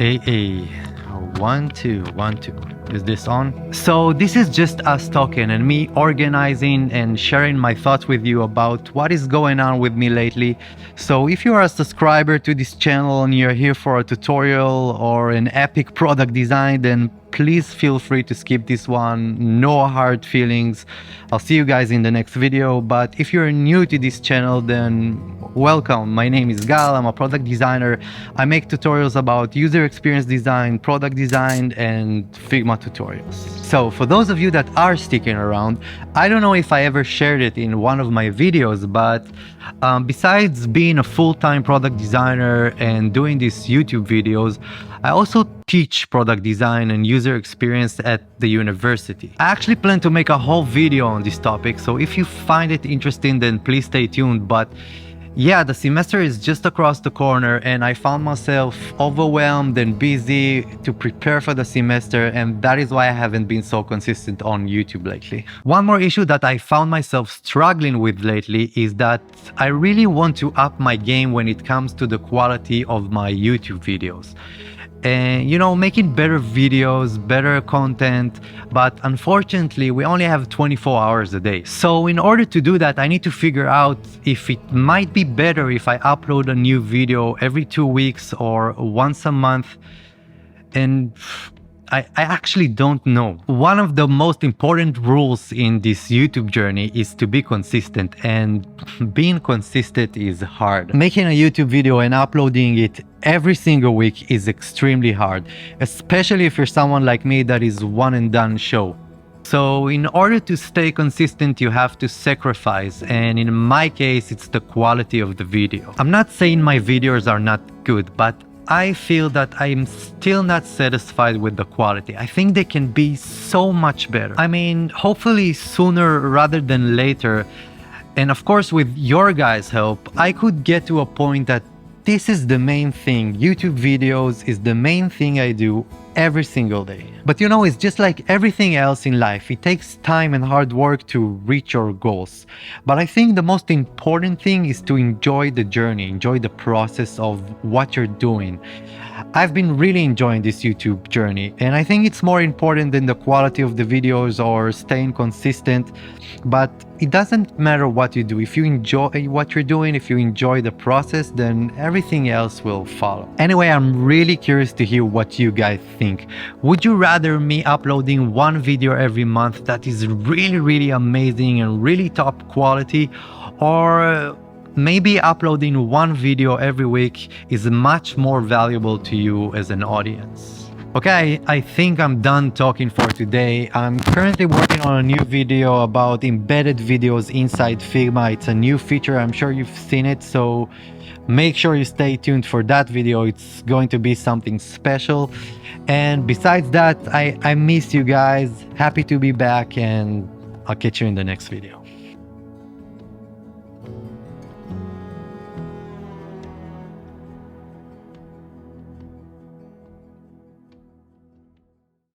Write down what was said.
AA 1 2 1 2. Is this on? So this is just us talking and me organizing and sharing my thoughts with you about what is going on with me lately. So if you are a subscriber to this channel and you're here for a tutorial or an epic product design, then please feel free to skip this one. No hard feelings. I'll see you guys in the next video. But if you're new to this channel, then welcome. My name is Gal. I'm a product designer. I make tutorials about user experience design, product design, and Figma tutorials. So for those of you that are sticking around, I don't know if I ever shared it in one of my videos, but besides being a full-time product designer and doing these YouTube videos, I also teach product design and user experience at the university. I actually plan to make a whole video on this topic, so if you find it interesting, then please stay tuned. But yeah, the semester is just across the corner and I found myself overwhelmed and busy to prepare for the semester, and that is why I haven't been so consistent on YouTube lately. One more issue that I found myself struggling with lately is that I really want to up my game when it comes to the quality of my YouTube videos. And you know, making better videos, better content, but unfortunately we only have 24 hours a day. So in order to do that, I need to figure out if it might be better if I upload a new video every 2 weeks or once a month. And I actually don't know. One of the most important rules in this YouTube journey is to be consistent, and being consistent is hard. Making a YouTube video and uploading it every single week is extremely hard, especially if you're someone like me that is one and done show. So in order to stay consistent, you have to sacrifice, and in my case, it's the quality of the video. I'm not saying my videos are not good, but I feel that I'm still not satisfied with the quality. I think they can be so much better. I mean, hopefully sooner rather than later. And of course, with your guys' help, I could get to a point that this is the main thing. YouTube videos is the main thing I do every single day. But you know, it's just like everything else in life. It takes time and hard work to reach your goals. But I think the most important thing is to enjoy the journey, enjoy the process of what you're doing. I've been really enjoying this YouTube journey, and I think it's more important than the quality of the videos or staying consistent. But it doesn't matter what you do. If you enjoy what you're doing, if you enjoy the process, then everything else will follow. Anyway, I'm really curious to hear what you guys think. Would you rather me uploading one video every month that is really amazing and really top quality, or maybe uploading one video every week is much more valuable to you as an audience? Okay, I think I'm done talking for today. I'm currently working on a new video about embedded videos inside Figma. It's a new feature, I'm sure you've seen it, so make sure you stay tuned for that video. It's going to be something special. And besides that, I miss you guys. Happy to be back, and I'll catch you in the next video.